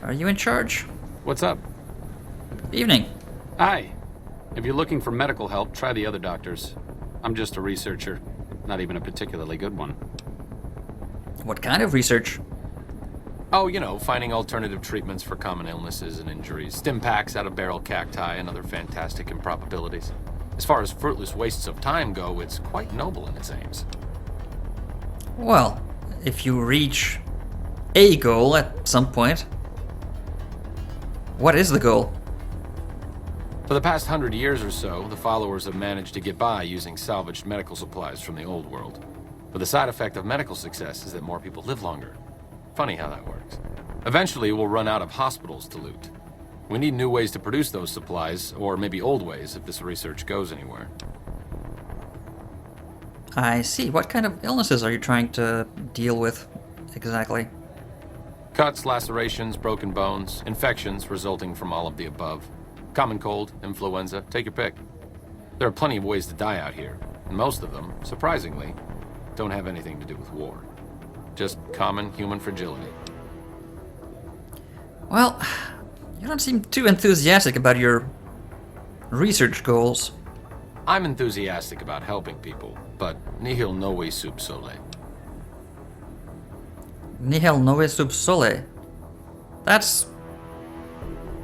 Are you in charge? What's up? Evening. Hi. If you're looking for medical help, try the other doctors. I'm just a researcher. Not even a particularly good one. What kind of research? Oh, you know, finding alternative treatments for common illnesses and injuries. Stim packs out of barrel cacti and other fantastic improbabilities. As far as fruitless wastes of time go, it's quite noble in its aims. Well, if you reach a goal at some point. What is the goal? For the past 100 years or so, the followers have managed to get by using salvaged medical supplies from the old world. But the side effect of medical success is that more people live longer. Funny how that works. Eventually, we'll run out of hospitals to loot. We need new ways to produce those supplies, or maybe old ways if this research goes anywhere. I see. What kind of illnesses are you trying to deal with exactly? Cuts, lacerations, broken bones, infections resulting from all of the above. Common cold, influenza, take your pick. There are plenty of ways to die out here, and most of them, surprisingly, don't have anything to do with war. Just common human fragility. Well, you don't seem too enthusiastic about your research goals. I'm enthusiastic about helping people, but nihil novi sub sole. Nihil novi sub sole. That's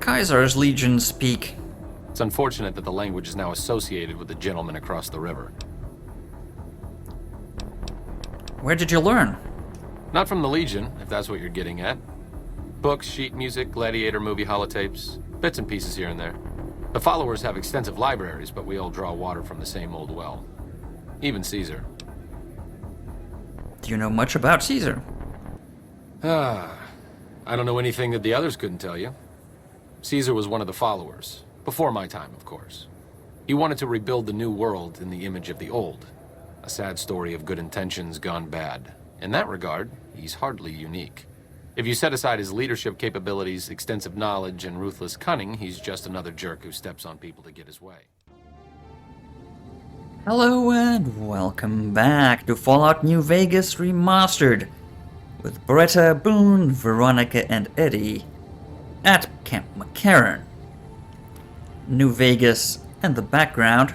Kaiser's Legion speak. It's unfortunate that the language is now associated with the gentleman across the river. Where did you learn? Not from the Legion, if that's what you're getting at. Books, sheet music, gladiator movie holotapes, bits and pieces here and there. The followers have extensive libraries, but we all draw water from the same old well. Even Caesar. Do you know much about Caesar? I don't know anything that the others couldn't tell you. Caesar was one of the followers. Before my time, of course. He wanted to rebuild the new world in the image of the old. A sad story of good intentions gone bad. In that regard, he's hardly unique. If you set aside his leadership capabilities, extensive knowledge, and ruthless cunning, he's just another jerk who steps on people to get his way. Hello and welcome back to Fallout New Vegas Remastered with Beretta, Boone, Veronica, and Eddie at Camp McCarran. New Vegas in the background.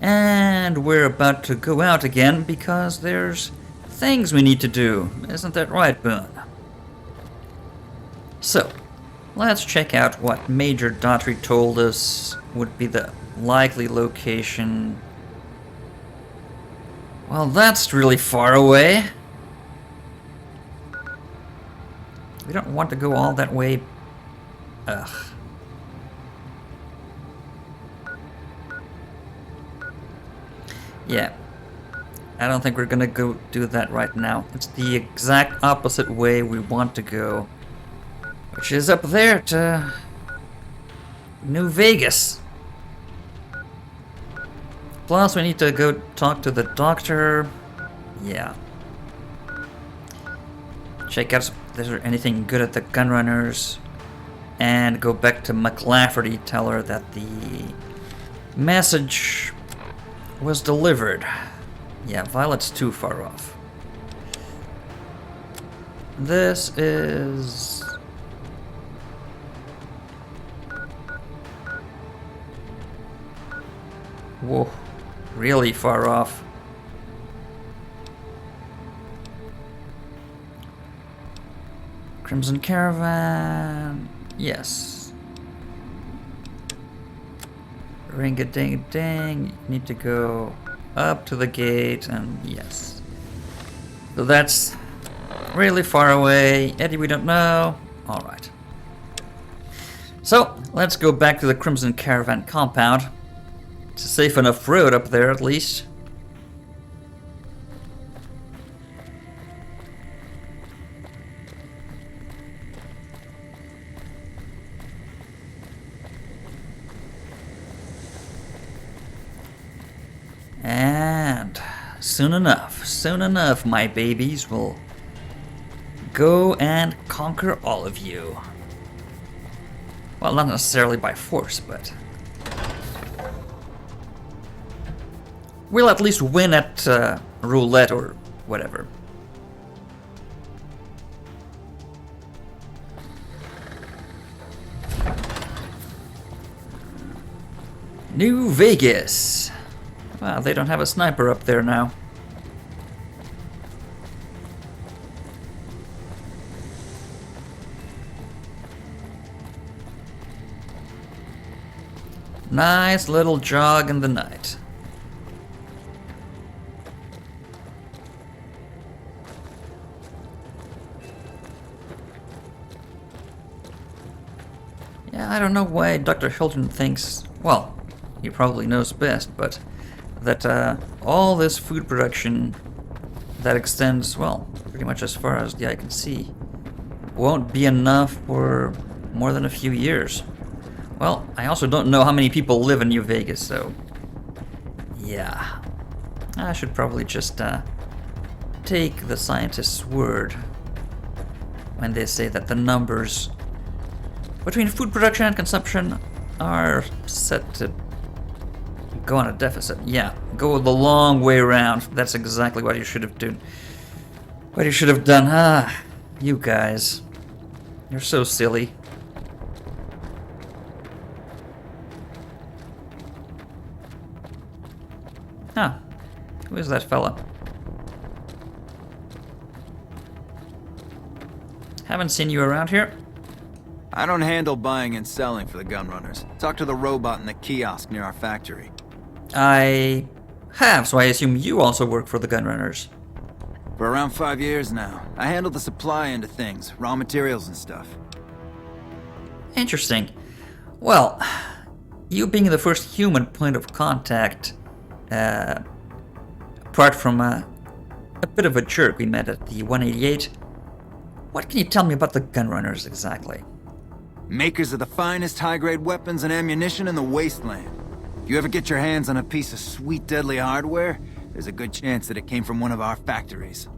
And we're about to go out again because there's things we need to do. Isn't that right, Boone? So, let's check out what Major Daughtry told us would be the likely location. Well, that's really far away. We don't want to go all that way. Ugh. Yeah. I don't think we're gonna go do that right now. It's the exact opposite way we want to go. Which is up there to New Vegas. Plus, we need to go talk to the doctor. Yeah. Check out if there's anything good at the Gunrunners. And go back to McLafferty, tell her that the message was delivered. Yeah, Violet's too far off. This is... Whoa, really far off. Crimson Caravan, yes. Ring-a-ding-a-ding, need to go up to the gate, and yes. So that's really far away. Eddie, we don't know. Alright. So, let's go back to the Crimson Caravan compound. It's a safe enough road up there, at least. And soon enough, my babies will go and conquer all of you. Well, not necessarily by force, but we'll at least win at roulette or whatever. New Vegas. Wow, they don't have a sniper up there now. Nice little jog in the night. Yeah, I don't know why Dr. Hilton thinks, well, he probably knows best, but that all this food production that extends, well, pretty much as far as the eye can see, won't be enough for more than a few years. Well, I also don't know how many people live in New Vegas, so yeah. I should probably just take the scientist's word when they say that the numbers between food production and consumption are set to go on a deficit. Yeah, go the long way around. That's exactly what you should have done. What you should have done. Ah, you guys. You're so silly. Huh. Who is that fella? Haven't seen you around here. I don't handle buying and selling for the gunrunners. Talk to the robot in the kiosk near our factory. I have, so I assume you also work for the gunrunners. For around 5 years now. I handle the supply end of things, raw materials and stuff. Interesting. Well, you being the first human point of contact, apart from a bit of a jerk we met at the 188, what can you tell me about the gunrunners exactly? Makers of the finest high-grade weapons and ammunition in the wasteland. If you ever get your hands on a piece of sweet deadly hardware, there's a good chance that it came from one of our factories.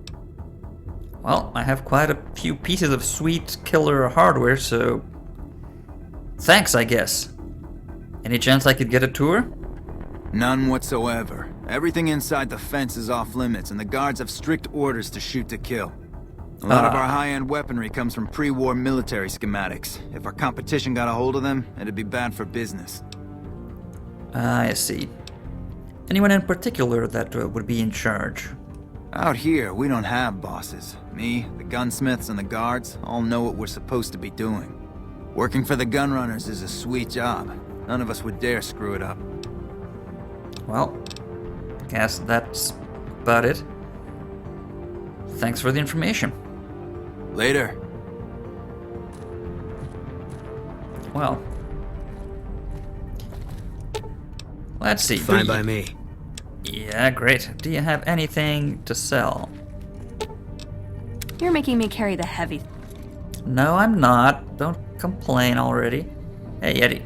Well, I have quite a few pieces of sweet killer hardware, so thanks, I guess. Any chance I could get a tour? None whatsoever. Everything inside the fence is off limits, and the guards have strict orders to shoot to kill. A lot of our high-end weaponry comes from pre-war military schematics. If our competition got a hold of them, it'd be bad for business. I see. Anyone in particular that would be in charge? Out here, we don't have bosses. Me, the gunsmiths, and the guards all know what we're supposed to be doing. Working for the gunrunners is a sweet job. None of us would dare screw it up. Well, guess that's about it. Thanks for the information. Later. Well, let's see. Fine by me. Yeah, great. Do you have anything to sell? You're making me carry the heavy. No, I'm not. Don't complain already. Hey, Eddie.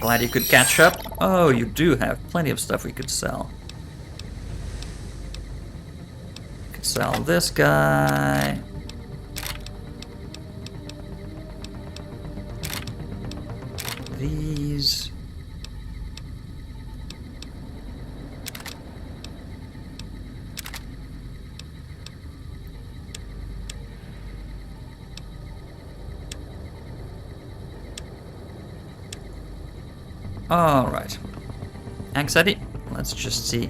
Glad you could catch up. Oh, you do have plenty of stuff we could sell. Could sell this guy. These. Alright. Thanks, Eddie. Let's just see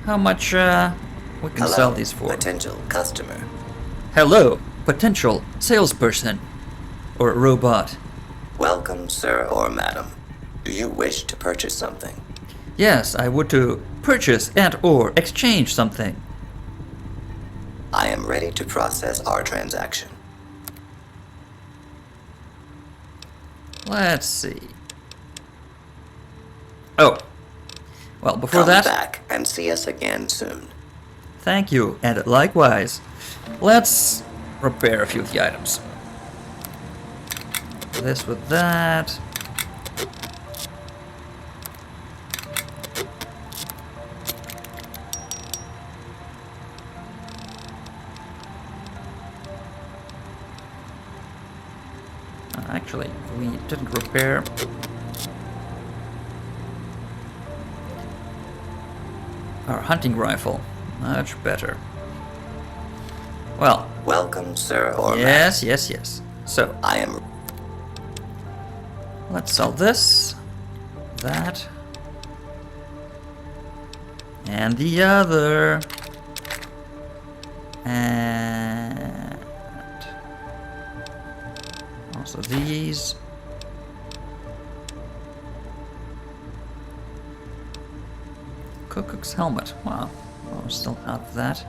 how much we can sell these for. Potential customer. Hello, potential salesperson. Or robot. Welcome, sir or madam. Do you wish to purchase something? Yes, I would to purchase and or exchange something. I am ready to process our transaction. Let's see. Oh. Well, before Come that... back and see us again soon. Thank you, and likewise. Let's repair a few of the items. This with that. Actually, we didn't repair. Our hunting rifle. Much better. Well. Welcome, sir or yes, yes, yes. So, I am... let's sell this. that. And the other. And also these. Cook's helmet. Wow. Well, we're still out of that.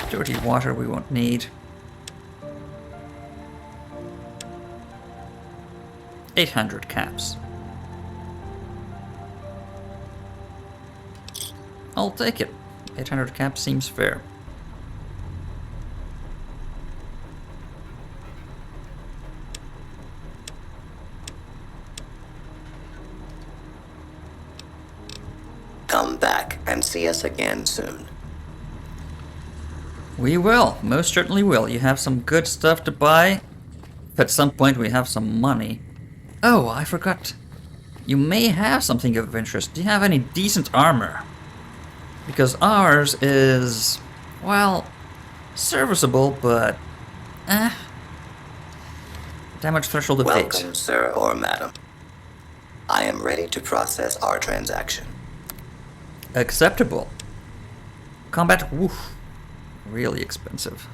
Dirty water we won't need. 800 caps. I'll take it. 800 caps seems fair. Come back and see us again soon. We will. Most certainly will. You have some good stuff to buy. If at some point we have some money. Oh, I forgot. You may have something of interest. Do you have any decent armor? Because ours is, well, serviceable, but damage threshold of 8. Welcome, sir or madam. I am ready to process our transaction. Acceptable. Combat, woof. Really expensive.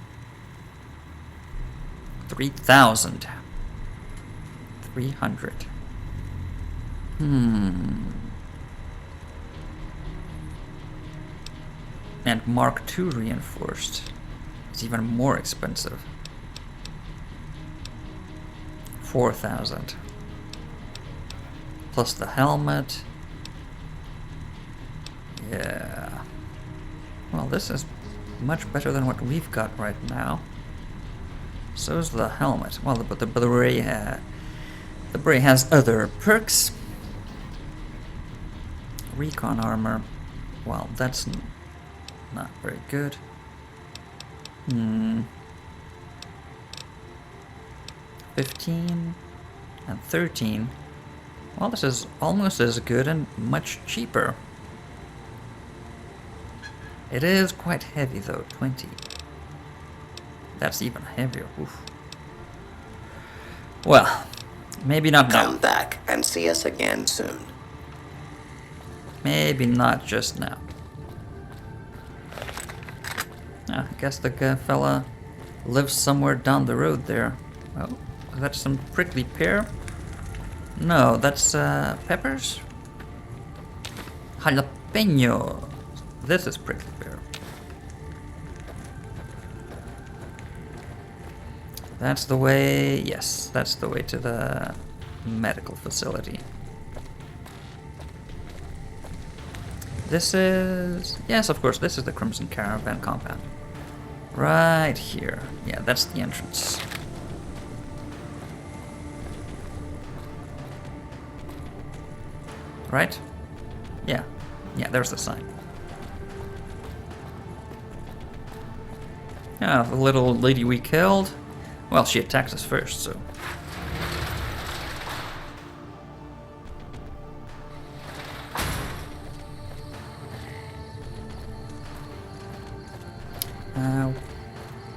3,000. 300. And Mark II reinforced. It's even more expensive. 4,000. Plus the helmet. Yeah. Well, this is much better than what we've got right now. So's the helmet. Well, but the beret has other perks. Recon armor. Well, that's not very good. 15 and 13. Well, this is almost as good and much cheaper. It is quite heavy though, 20. That's even heavier. Oof. Well, maybe not now. Come back and see us again soon. Maybe not just now. I guess the fella lives somewhere down the road there. Oh, that's some prickly pear? No, that's peppers? Jalapeno. This is prickly pear. That's the way, yes, that's the way to the medical facility. This is, yes, of course, this is the Crimson Caravan compound. Right here. Yeah, that's the entrance. Right? Yeah. Yeah, there's the sign. Ah, the little old lady we killed. Well, she attacked us first, so.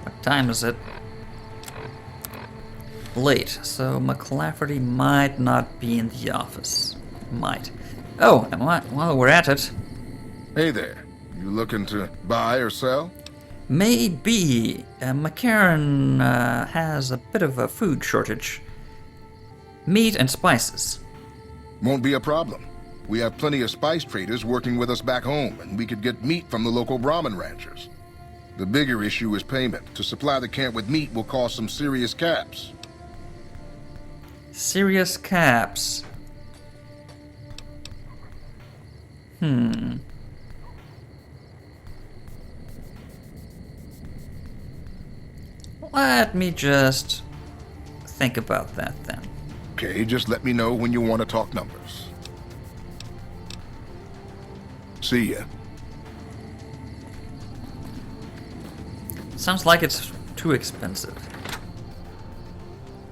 What time is it? Late, so McLafferty might not be in the office. Might. Oh, and while we're at it. Hey there. You looking to buy or sell? Maybe. McCarran has a bit of a food shortage. Meat and spices. Won't be a problem. We have plenty of spice traders working with us back home, and we could get meat from the local Brahmin ranchers. The bigger issue is payment. To supply the camp with meat will cost some serious caps. Serious caps. Let me just think about that then. Okay, just let me know when you want to talk numbers. See ya. Sounds like it's too expensive.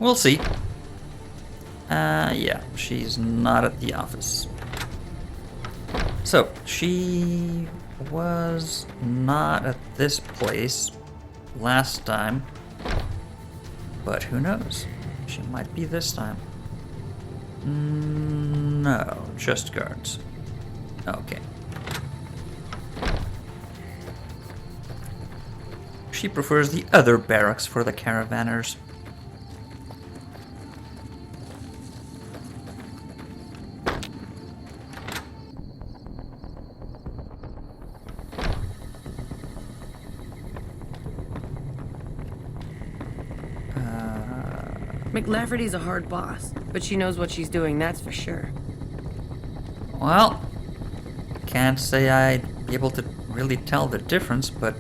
We'll see. Yeah, she's not at the office. So, she was not at this place last time. But who knows? She might be this time. No, just guards. Okay. She prefers the other barracks for the caravanners. McLafferty's a hard boss, but she knows what she's doing, that's for sure. Well, can't say I'd be able to really tell the difference, but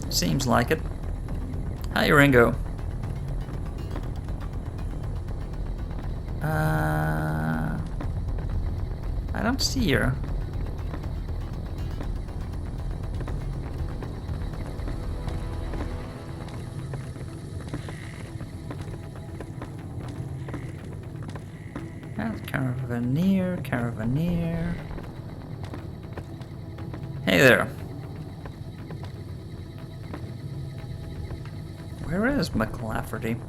seems like it. Hi, Ringo. I don't see her. Caravaneer. Hey there. Where is McLafferty?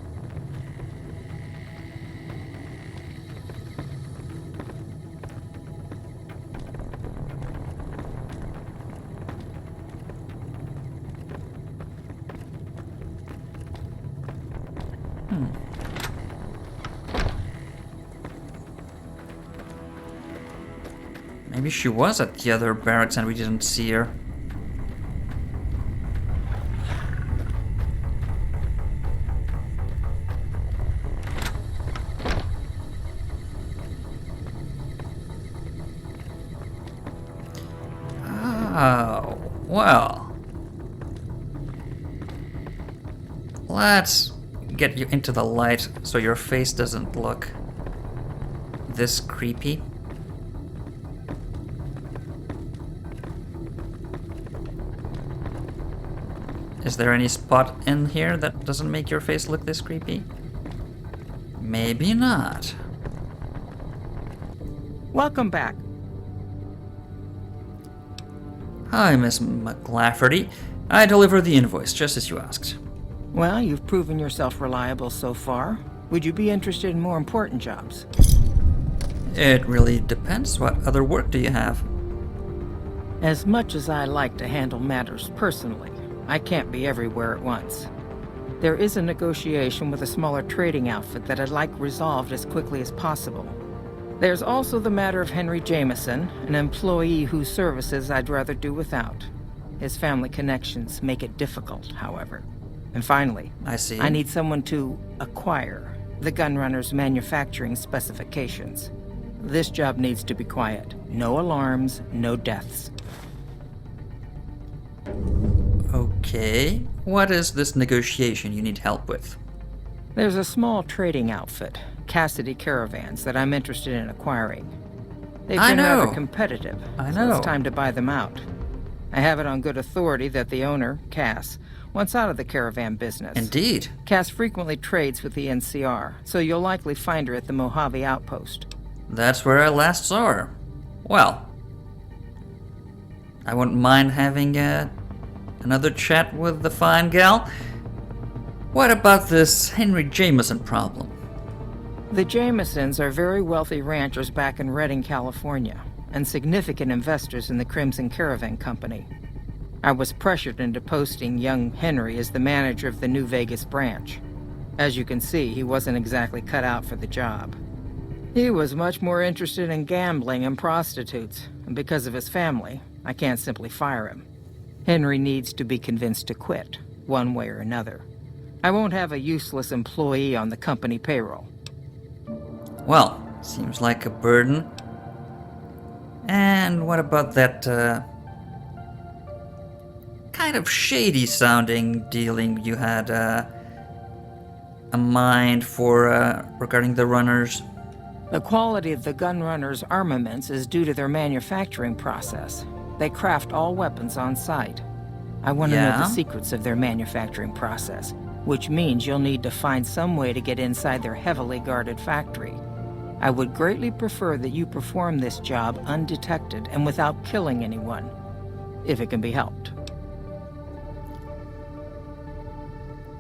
Maybe she was at the other barracks and we didn't see her. Oh, well. Let's get you into the light so your face doesn't look this creepy. Is there any spot in here that doesn't make your face look this creepy? Maybe not. Welcome back. Hi, Miss McLafferty. I delivered the invoice, just as you asked. Well, you've proven yourself reliable so far. Would you be interested in more important jobs? It really depends. What other work do you have? As much as I like to handle matters personally, I can't be everywhere at once. There is a negotiation with a smaller trading outfit that I'd like resolved as quickly as possible. There's also the matter of Henry Jameson, an employee whose services I'd rather do without. His family connections make it difficult, however. And finally, I see. I need someone to acquire the gunrunner's manufacturing specifications. This job needs to be quiet. No alarms, no deaths. Okay. What is this negotiation you need help with? There's a small trading outfit, Cassidy Caravans, that I'm interested in acquiring. They've been rather competitive, so it's time to buy them out. I have it on good authority that the owner, Cass, wants out of the caravan business. Indeed. Cass frequently trades with the NCR, so you'll likely find her at the Mojave outpost. That's where I last saw her. Well, I wouldn't mind having another chat with the fine gal. What about this Henry Jameson problem? The Jamesons are very wealthy ranchers back in Redding, California, and significant investors in the Crimson Caravan Company. I was pressured into posting young Henry as the manager of the New Vegas branch. As you can see, he wasn't exactly cut out for the job. He was much more interested in gambling and prostitutes, and because of his family, I can't simply fire him. Henry needs to be convinced to quit, one way or another. I won't have a useless employee on the company payroll. Well, seems like a burden. And what about that kind of shady sounding dealing you had a mind for regarding the runners? The quality of the gun runners' armaments is due to their manufacturing process. They craft all weapons on site. I want to know the secrets of their manufacturing process, which means you'll need to find some way to get inside their heavily guarded factory. I would greatly prefer that you perform this job undetected and without killing anyone, if it can be helped.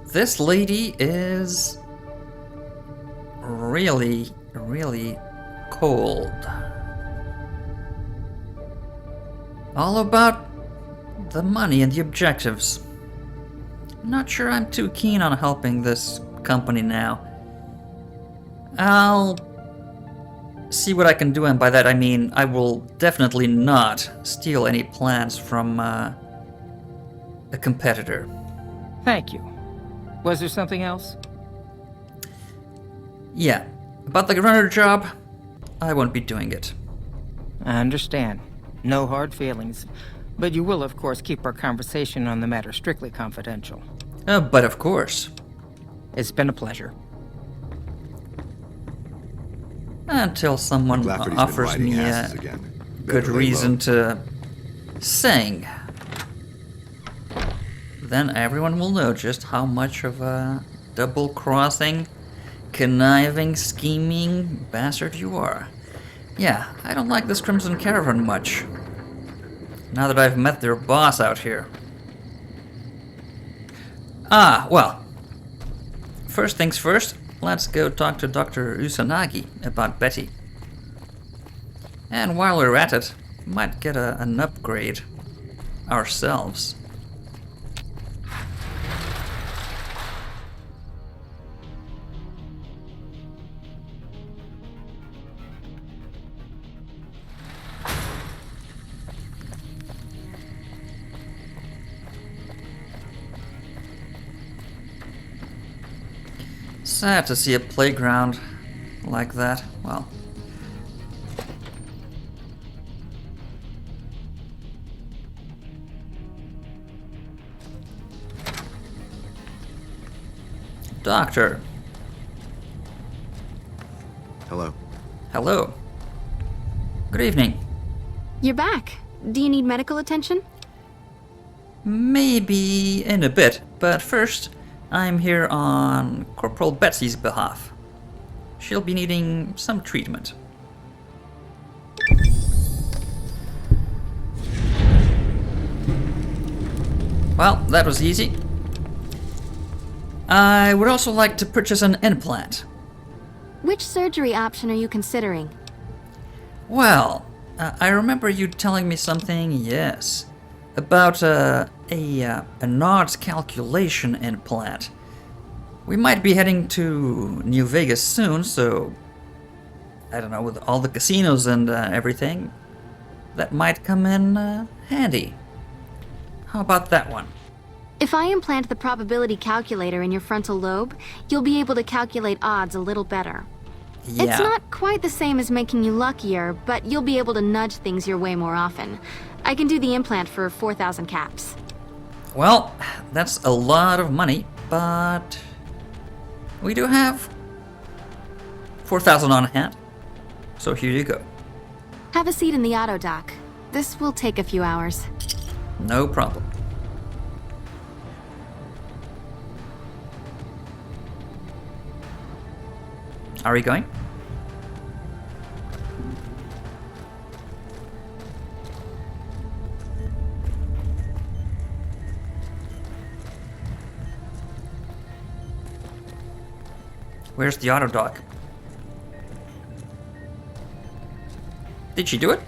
This lady is really cold. All about the money and the objectives. Not sure I'm too keen on helping this company now. I'll see what I can do, and by that I mean I will definitely not steal any plans from a competitor. Thank you. Was there something else? Yeah, about the runner job, I won't be doing it. I understand. No hard feelings. But you will, of course, keep our conversation on the matter strictly confidential. But of course. It's been a pleasure. Until someone Lafferty's been offers riding me asses a again. good Better lay reason low. to sing. Then everyone will know just how much of a double-crossing, conniving, scheming bastard you are. Yeah, I don't like this Crimson Caravan much. Now that I've met their boss out here. Ah, well. First things first, let's go talk to Dr. Usanagi about Betty. And while we're at it, might get an upgrade ourselves. Sad to see a playground like that. Well, Doctor. Hello. Hello. Good evening. You're back. Do you need medical attention? Maybe in a bit, but first, I'm here on Corporal Betsy's behalf. She'll be needing some treatment. Well, that was easy. I would also like to purchase an implant. Which surgery option are you considering? Well, I remember you telling me something, yes, about a odds calculation implant. We might be heading to New Vegas soon, so I don't know, with all the casinos and everything, that might come in handy. How about that one? If I implant the probability calculator in your frontal lobe, you'll be able to calculate odds a little better. Yeah. It's not quite the same as making you luckier, but you'll be able to nudge things your way more often. I can do the implant for 4,000 caps. Well, that's a lot of money, but we do have 4,000 on hand. So here you go. Have a seat in the auto dock. This will take a few hours. No problem. Are we going? Where's the auto dock? Did she do it?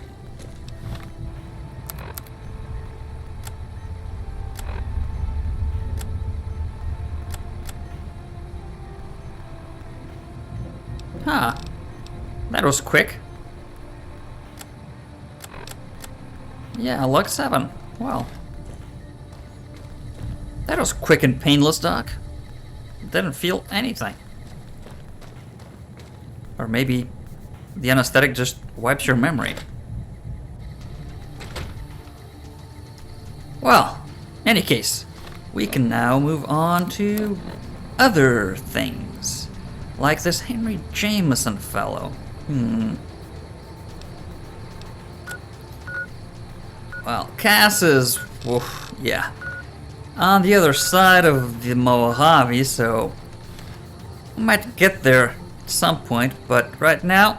Huh. That was quick. Yeah, Lug 7. Well. That was quick and painless, Doc. Didn't feel anything. Or maybe the anesthetic just wipes your memory. Well, any case, we can now move on to other things. Like this Henry Jameson fellow. Well, Cass is, oof, yeah, on the other side of the Mojave, so we might get there at some point, but right now,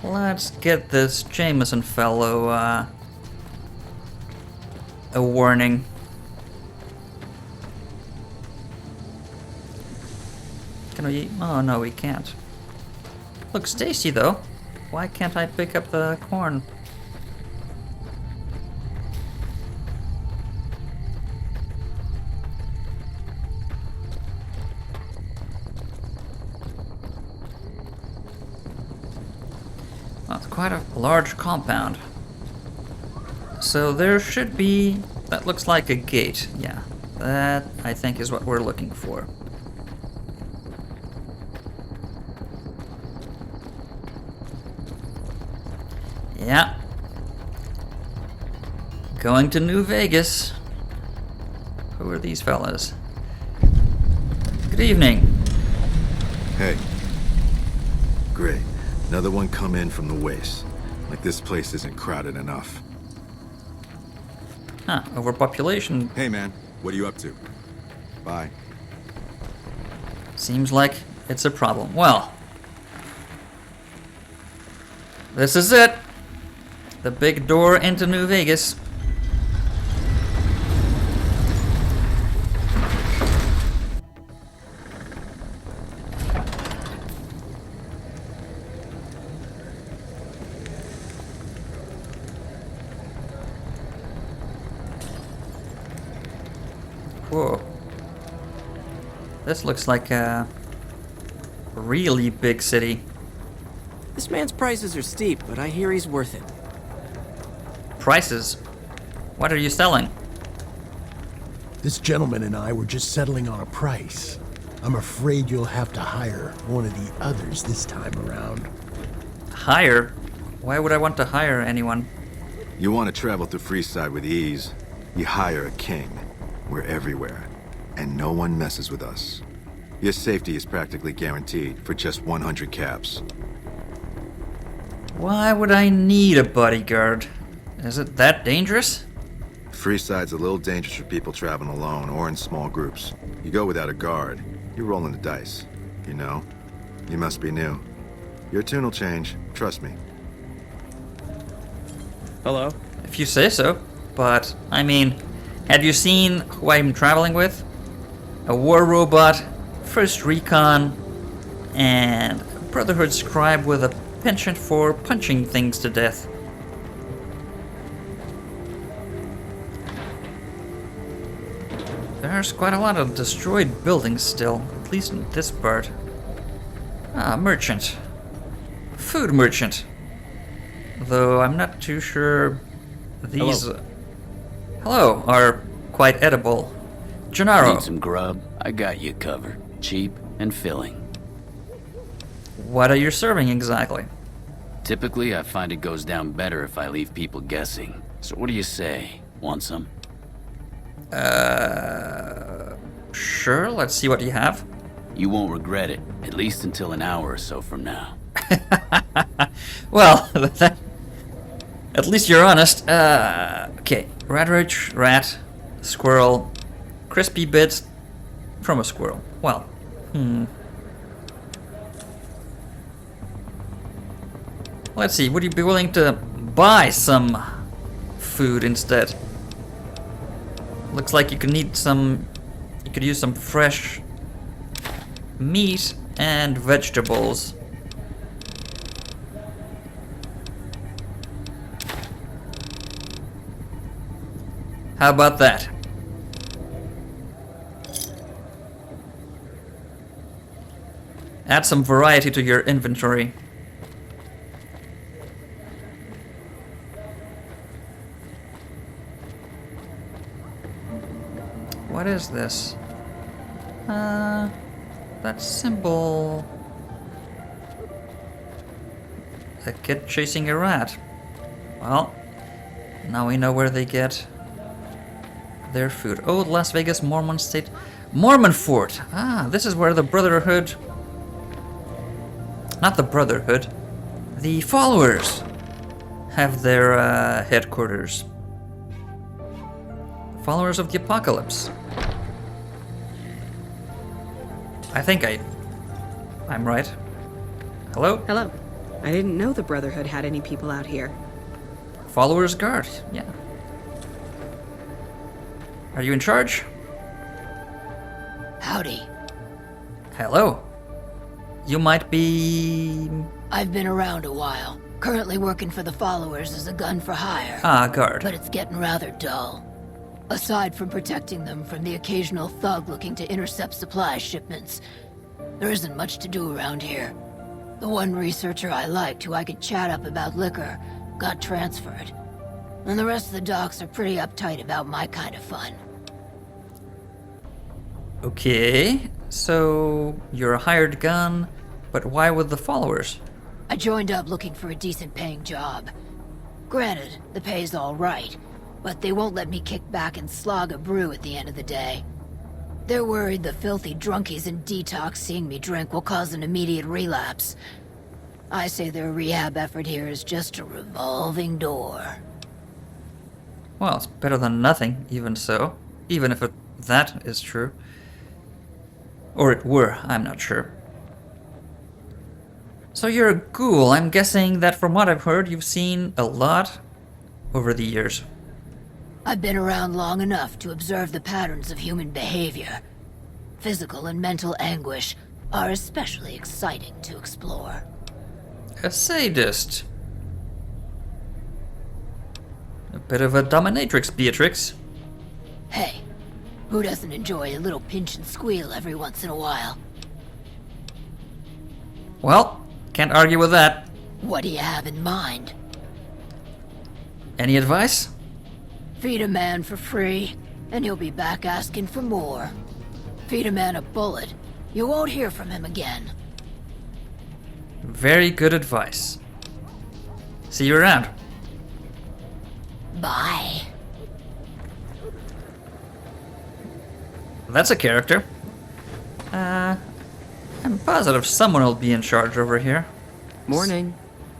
let's get this Jameson fellow, a warning. Can we? Oh no, we can't. Look, Stacy though. Why can't I pick up the corn? Well, it's quite a large compound. So there should be... That looks like a gate, yeah. That, I think, is what we're looking for. Yeah. Going to New Vegas. Who are these fellas? Good evening. Hey. Great. Another one come in from the waste. Like this place isn't crowded enough. Huh, overpopulation. Hey man, what are you up to? Bye. Seems like it's a problem. Well, this is it. The big door into New Vegas. Whoa. This looks like a really big city. This man's prices are steep, but I hear he's worth it. Prices? What are you selling? This gentleman and I were just settling on a price. I'm afraid you'll have to hire one of the others this time around. Hire? Why would I want to hire anyone? You want to travel through Freeside with ease? You hire a king. We're everywhere, and no one messes with us. Your safety is practically guaranteed for just 100 caps. Why would I need a bodyguard? Is it that dangerous? Freeside's a little dangerous for people traveling alone or in small groups. You go without a guard, you're rolling the dice. You know? You must be new. Your tune will change, trust me. Hello? If you say so. But, I mean, have you seen who I'm traveling with? A war robot, first recon, and a Brotherhood scribe with a penchant for punching things to death. There's quite a lot of destroyed buildings still, at least in this part. Ah, merchant. Food merchant. Though I'm not too sure these... Hello, are quite edible. Gennaro. Need some grub? I got you covered. Cheap and filling. What are you serving exactly? Typically, I find it goes down better if I leave people guessing. So what do you say? Want some? Sure, let's see what you have. You won't regret it, at least until an hour or so from now. Well, at least you're honest. Okay, rat roach, rat, squirrel, crispy bits from a squirrel. Well, let's see, would you be willing to buy some food instead? Looks like you could need some... You could use some fresh meat and vegetables. How about that? Add some variety to your inventory. What is this? That symbol... A kid chasing a rat. Well, now we know where they get their food. Oh, Las Vegas Mormon State... Mormon Fort! Ah, this is where the Brotherhood... Not the Brotherhood. The followers have their headquarters. Followers of the Apocalypse. I think I'm right. Hello? Hello. I didn't know the Brotherhood had any people out here. Followers Guard, yeah. Are you in charge? Howdy. Hello. You might be I've been around a while. Currently working for the followers as a gun for hire. Ah, guard. But it's getting rather dull. Aside from protecting them from the occasional thug looking to intercept supply shipments, there isn't much to do around here. The one researcher I liked who I could chat up about liquor got transferred. And the rest of the docs are pretty uptight about my kind of fun. Okay, so you're a hired gun, but why with the followers? I joined up looking for a decent paying job. Granted, the pay's all right, but they won't let me kick back and slog a brew at the end of the day. They're worried the filthy drunkies in detox seeing me drink will cause an immediate relapse. I say their rehab effort here is just a revolving door. Well, it's better than nothing, even so. Even if that is true. Or it were, I'm not sure. So you're a ghoul. I'm guessing that from what I've heard, you've seen a lot over the years. I've been around long enough to observe the patterns of human behavior. Physical and mental anguish are especially exciting to explore. A sadist. A bit of a dominatrix, Beatrix. Hey, who doesn't enjoy a little pinch and squeal every once in a while? Well, can't argue with that. What do you have in mind? Any advice? Feed a man for free, and he'll be back asking for more. Feed a man a bullet, you won't hear from him again. Very good advice. See you around. Bye. That's a character. I'm positive someone will be in charge over here. Morning.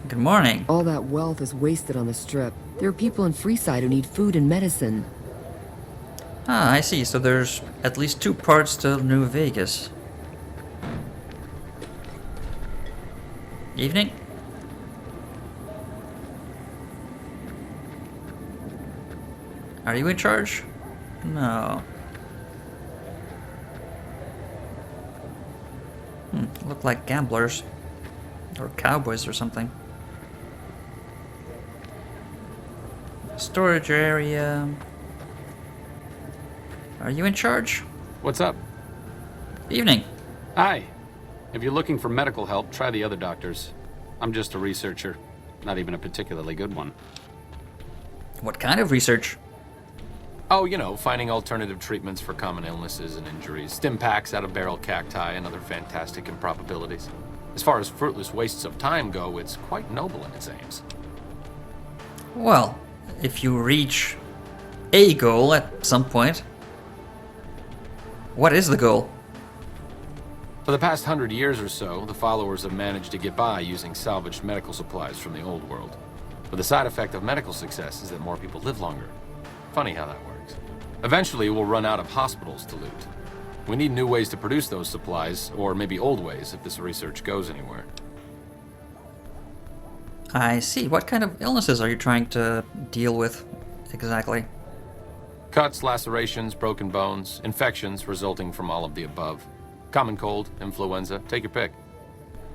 Good morning. All that wealth is wasted on the strip. There are people in Freeside who need food and medicine. Ah, I see. So there's at least 2 parts to New Vegas. Evening? Are you in charge? No. Look like gamblers. Or cowboys or something. Storage area. Are you in charge? What's up? Evening. Hi. If you're looking for medical help, try the other doctors. I'm just a researcher. Not even a particularly good one. What kind of research? Oh, you know, finding alternative treatments for common illnesses and injuries, stim packs out of barrel cacti, and other fantastic improbabilities. As far as fruitless wastes of time go, it's quite noble in its aims. Well, if you reach a goal at some point, what is the goal? For the past 100 years or so, the followers have managed to get by using salvaged medical supplies from the old world. But the side effect of medical success is that more people live longer. Funny how that works. Eventually, we'll run out of hospitals to loot. We need new ways to produce those supplies, or maybe old ways if this research goes anywhere. I see. What kind of illnesses are you trying to deal with exactly? Cuts, lacerations, broken bones, infections resulting from all of the above. Common cold, influenza, take your pick.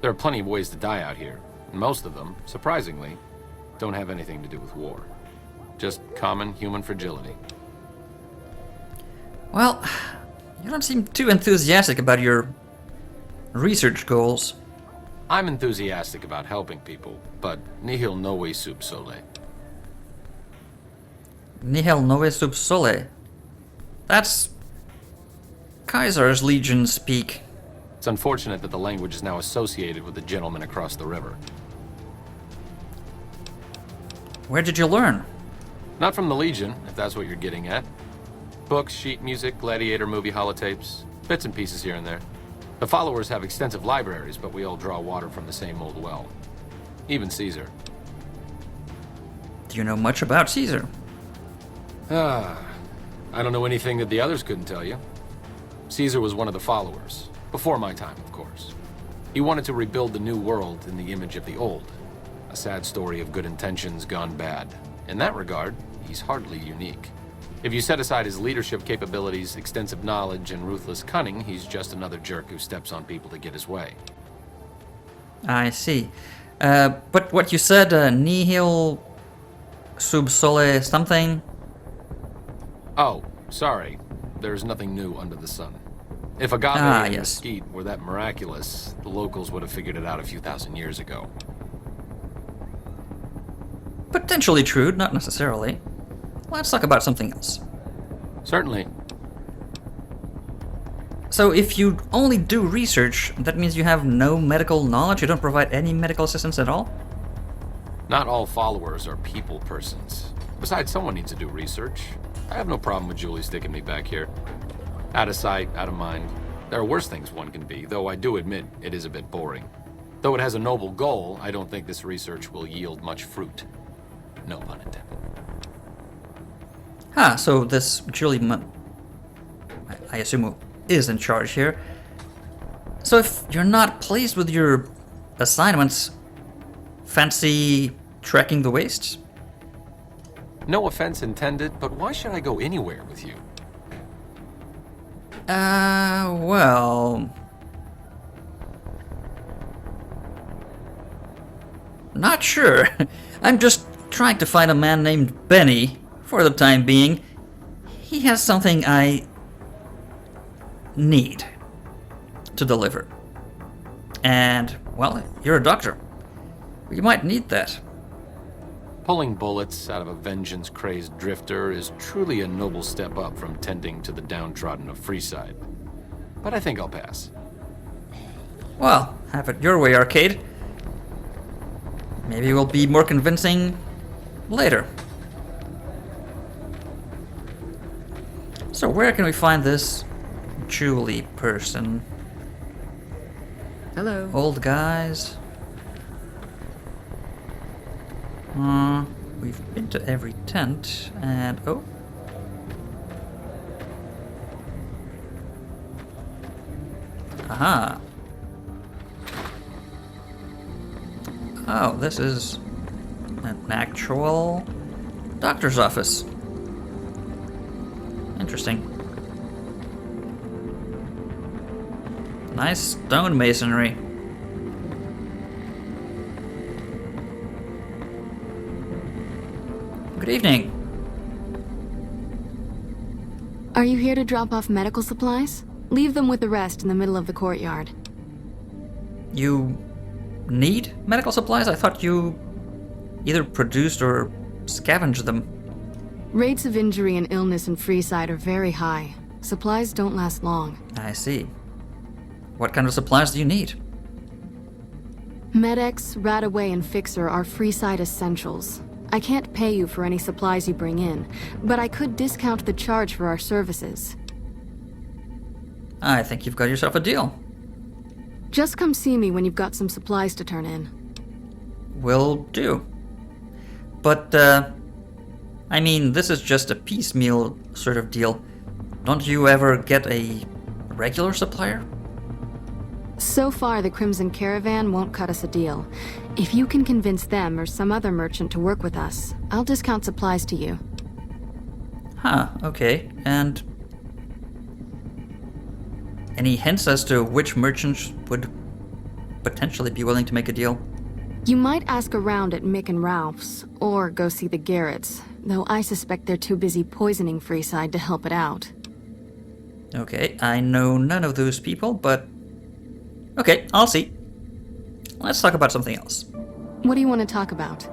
There are plenty of ways to die out here, and most of them, surprisingly, don't have anything to do with war. Just common human fragility. Well, you don't seem too enthusiastic about your research goals. I'm enthusiastic about helping people, but nihil novi sub sole. Nihil novi sub sole. That's Kaiser's Legion speak. It's unfortunate that the language is now associated with the gentleman across the river. Where did you learn? Not from the Legion, if that's what you're getting at. Books, sheet music, gladiator movie holotapes, bits and pieces here and there. The followers have extensive libraries, but we all draw water from the same old well. Even Caesar. Do you know much about Caesar? I don't know anything that the others couldn't tell you. Caesar was one of the followers. Before my time, of course. He wanted to rebuild the new world in the image of the old. A sad story of good intentions gone bad. In that regard, he's hardly unique. If you set aside his leadership capabilities, extensive knowledge, and ruthless cunning, he's just another jerk who steps on people to get his way. I see. But what you said, nihil sub sole something? Oh, sorry. There's nothing new under the sun. If agave and mesquite were that miraculous, the locals would have figured it out a few thousand years ago. Potentially true, not necessarily. Let's talk about something else. Certainly. So if you only do research, that means you have no medical knowledge? You don't provide any medical assistance at all? Not all followers are people persons. Besides, someone needs to do research. I have no problem with Julie sticking me back here. Out of sight, out of mind. There are worse things one can be, though I do admit it is a bit boring. Though it has a noble goal, I don't think this research will yield much fruit. No pun intended. So this Julie, I assume, is in charge here. So if you're not pleased with your assignments, fancy tracking the wastes? No offense intended, but why should I go anywhere with you? Well... Not sure. I'm just trying to find a man named Benny, for the time being. He has something I need to deliver. And, well, you're a doctor. You might need that. Pulling bullets out of a vengeance-crazed drifter is truly a noble step up from tending to the downtrodden of Freeside. But I think I'll pass. Well, have it your way, Arcade. Maybe we'll be more convincing later. So where can we find this Julie person? Hello. Old guys. We've been to every tent, and oh. Aha. Oh, this is an actual doctor's office. Interesting. Nice stone masonry. Good evening. Are you here to drop off medical supplies? Leave them with the rest in the middle of the courtyard. You need medical supplies? I thought you either produced or scavenged them. Rates of injury and illness in Freeside are very high. Supplies don't last long. I see. What kind of supplies do you need? Med-X, Radaway, and Fixer are Freeside essentials. I can't pay you for any supplies you bring in, but I could discount the charge for our services. I think you've got yourself a deal. Just come see me when you've got some supplies to turn in. Will do. But, I mean, this is just a piecemeal sort of deal. Don't you ever get a regular supplier? So far, the Crimson Caravan won't cut us a deal. If you can convince them or some other merchant to work with us, I'll discount supplies to you. Huh, okay. And any hints as to which merchants would potentially be willing to make a deal? You might ask around at Mick and Ralph's, or go see the Garretts, though I suspect they're too busy poisoning Freeside to help it out. Okay, I know none of those people, but... Okay, I'll see. Let's talk about something else. What do you want to talk about?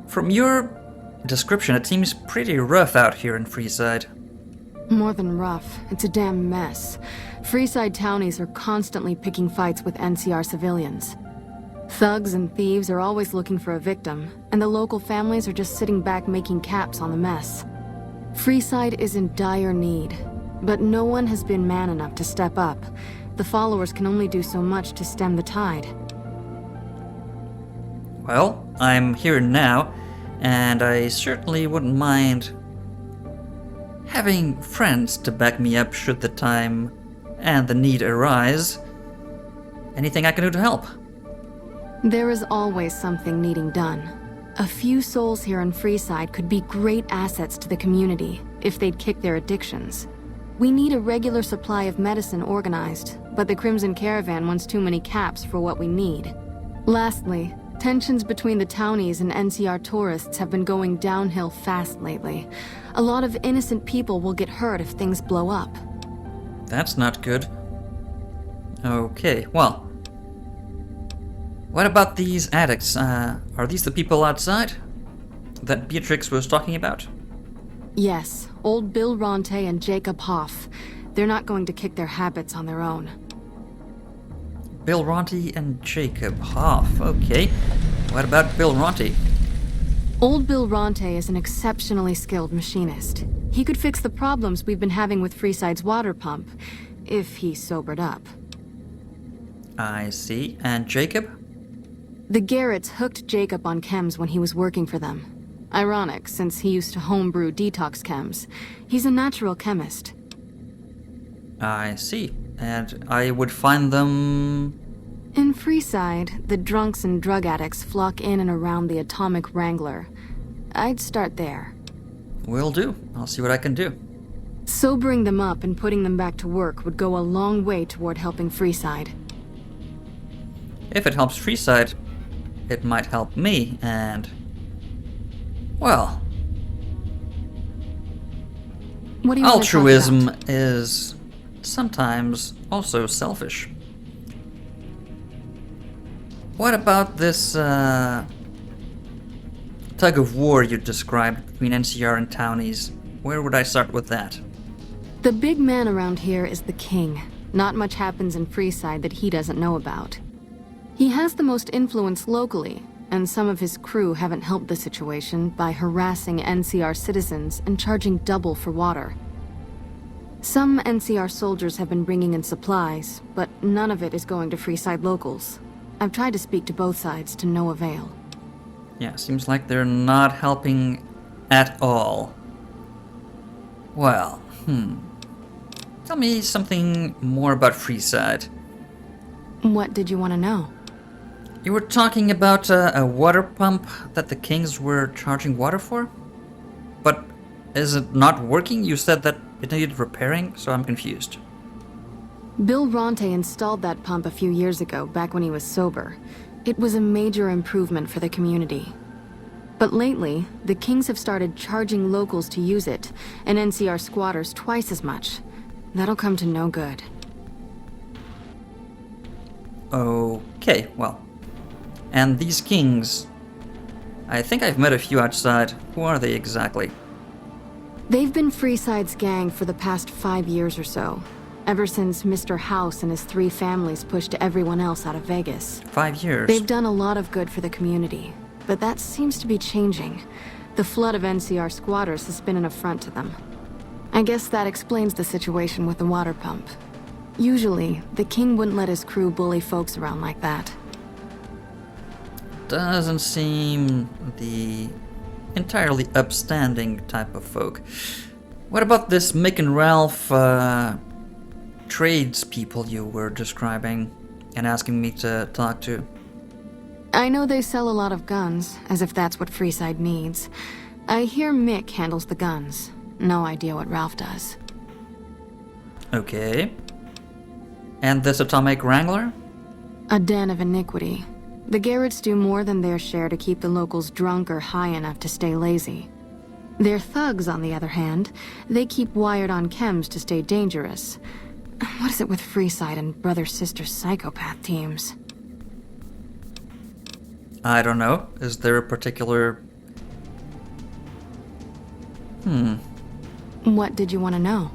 From your description, it seems pretty rough out here in Freeside. More than rough, it's a damn mess. Freeside townies are constantly picking fights with NCR civilians. Thugs and thieves are always looking for a victim, and the local families are just sitting back making caps on the mess. Freeside is in dire need, but no one has been man enough to step up. The followers can only do so much to stem the tide. Well, I'm here now, and I certainly wouldn't mind having friends to back me up should the time and the need arise. Anything I can do to help? There is always something needing done. A few souls here in Freeside could be great assets to the community if they'd kick their addictions. We need a regular supply of medicine organized, but the Crimson Caravan wants too many caps for what we need. Lastly, tensions between the townies and NCR tourists have been going downhill fast lately. A lot of innocent people will get hurt if things blow up. That's not good. Okay, well. What about these addicts? Are these the people outside that Beatrix was talking about? Yes, old Bill Ronte and Jacob Hoff. They're not going to kick their habits on their own. Bill Ronte and Jacob Hoff, okay. What about Bill Ronte? Old Bill Ronte is an exceptionally skilled machinist. He could fix the problems we've been having with Freeside's water pump, if he sobered up. I see. And Jacob? The Garretts hooked Jacob on chems when he was working for them. Ironic, since he used to homebrew detox chems. He's a natural chemist. I see. And I would find them... In Freeside, the drunks and drug addicts flock in and around the Atomic Wrangler. I'd start there. Will do. I'll see what I can do. Sobering them up and putting them back to work would go a long way toward helping Freeside. If it helps Freeside, it might help me, and... well... What do you want to talk altruism about? is sometimes also selfish. What about this tug of war you described between NCR and townies? Where would I start with that? The big man around here is the king. Not much happens in Freeside that he doesn't know about. He has the most influence locally, and some of his crew haven't helped the situation by harassing NCR citizens and charging double for water. Some NCR soldiers have been bringing in supplies, but none of it is going to Freeside locals. I've tried to speak to both sides to no avail. Yeah, seems like they're not helping at all. Well, tell me something more about Freeside. What did you want to know? You were talking about a water pump that the Kings were charging water for? But is it not working? You said that it needed repairing, so I'm confused. Bill Ronte installed that pump a few years ago, back when he was sober. It was a major improvement for the community. But lately, the Kings have started charging locals to use it, and NCR squatters twice as much. That'll come to no good. Okay, well. And these Kings... I think I've met a few outside. Who are they exactly? They've been Freeside's gang for the past 5 years or so. Ever since Mr. House and his 3 families pushed everyone else out of Vegas. 5 years? They've done a lot of good for the community, but that seems to be changing. The flood of NCR squatters has been an affront to them. I guess that explains the situation with the water pump. Usually, the king wouldn't let his crew bully folks around like that. Doesn't seem the entirely upstanding type of folk. What about this Mick and Ralph tradespeople you were describing and asking me to talk to? I know they sell a lot of guns, as if that's what Freeside needs. I hear Mick handles the guns. No idea what Ralph does. Okay. And this Atomic Wrangler? A den of iniquity. The Garretts do more than their share to keep the locals drunk or high enough to stay lazy. Their thugs, on the other hand, they keep wired on chems to stay dangerous. What is it with Freeside and brother-sister psychopath teams? I don't know. Is there a particular... What did you want to know?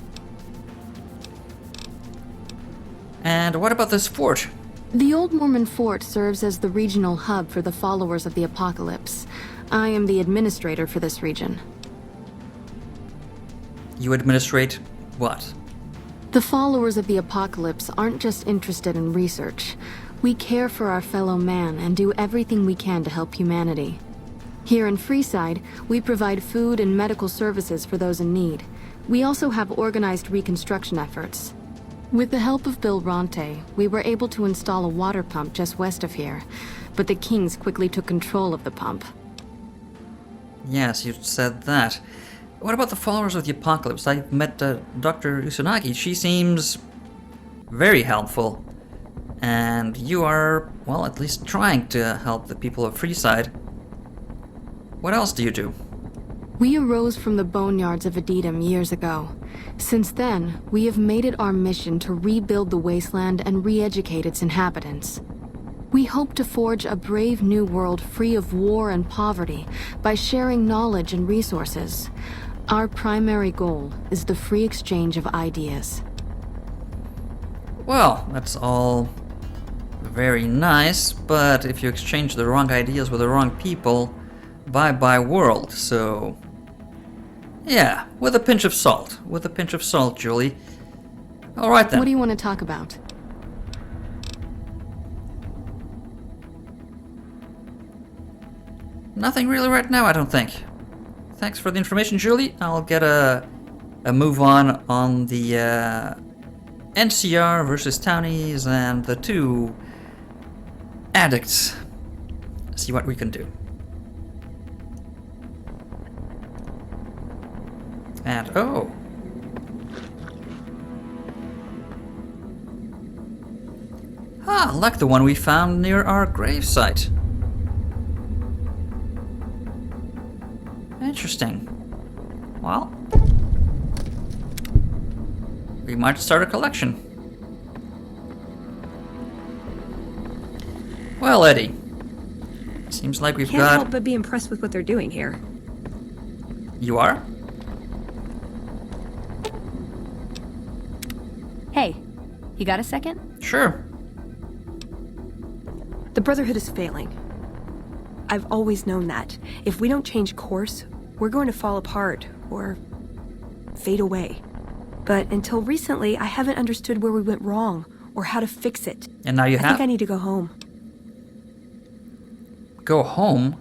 And what about this fort? The old Mormon Fort serves as the regional hub for the followers of the Apocalypse. I am the administrator for this region. You administrate what? The followers of the Apocalypse aren't just interested in research. We care for our fellow man and do everything we can to help humanity. Here in Freeside, we provide food and medical services for those in need. We also have organized reconstruction efforts. With the help of Bill Ronte, we were able to install a water pump just west of here, but the Kings quickly took control of the pump. Yes, you said that. What about the followers of the Apocalypse? I met Dr. Usunagi. She seems very helpful. And you are, well, at least trying to help the people of Freeside. What else do you do? We arose from the boneyards of Edidum years ago. Since then, we have made it our mission to rebuild the wasteland and re-educate its inhabitants. We hope to forge a brave new world free of war and poverty by sharing knowledge and resources. Our primary goal is the free exchange of ideas. Well, that's all very nice, but if you exchange the wrong ideas with the wrong people, bye-bye world, so... Yeah, with a pinch of salt. With a pinch of salt, Julie. Alright then. What do you want to talk about? Nothing really right now, I don't think. Thanks for the information, Julie. I'll get a move on the NCR versus townies and the two addicts. See what we can do. And oh. Ah, like the one we found near our gravesite. Interesting. Well, we might start a collection. Well, Eddie, seems like we've Can't got... help but be impressed with what they're doing here. You are? Hey, you got a second? Sure. The Brotherhood is failing. I've always known that. If we don't change course, we're going to fall apart, or fade away. But until recently, I haven't understood where we went wrong, or how to fix it. And now you have? I think I need to go home. Go home?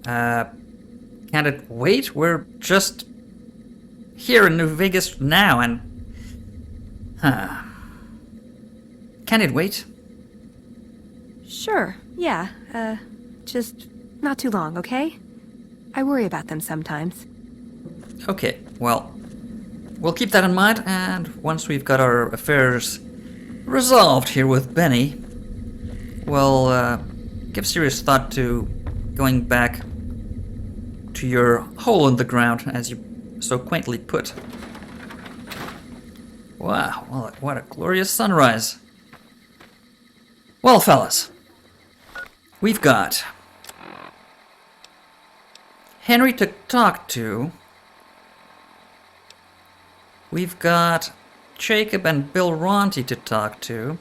Can't it wait? We're just here in New Vegas now, and... Huh. Can it wait? Sure, yeah. Just not too long, okay? I worry about them sometimes. Okay, well, we'll keep that in mind, and once we've got our affairs resolved here with Benny, we'll give serious thought to going back to your hole in the ground, as you so quaintly put. Wow, well, what a glorious sunrise. Well, fellas, we've got Henry to talk to. We've got Jacob and Bill Ronti to talk to.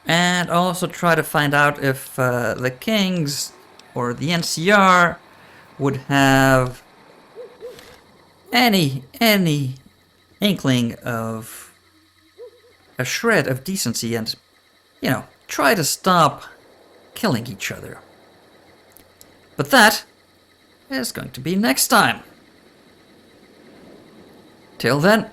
And also try to find out if the Kings or the NCR would have any inkling of a shred of decency and, you know, try to stop killing each other. But that is going to be next time. Till then,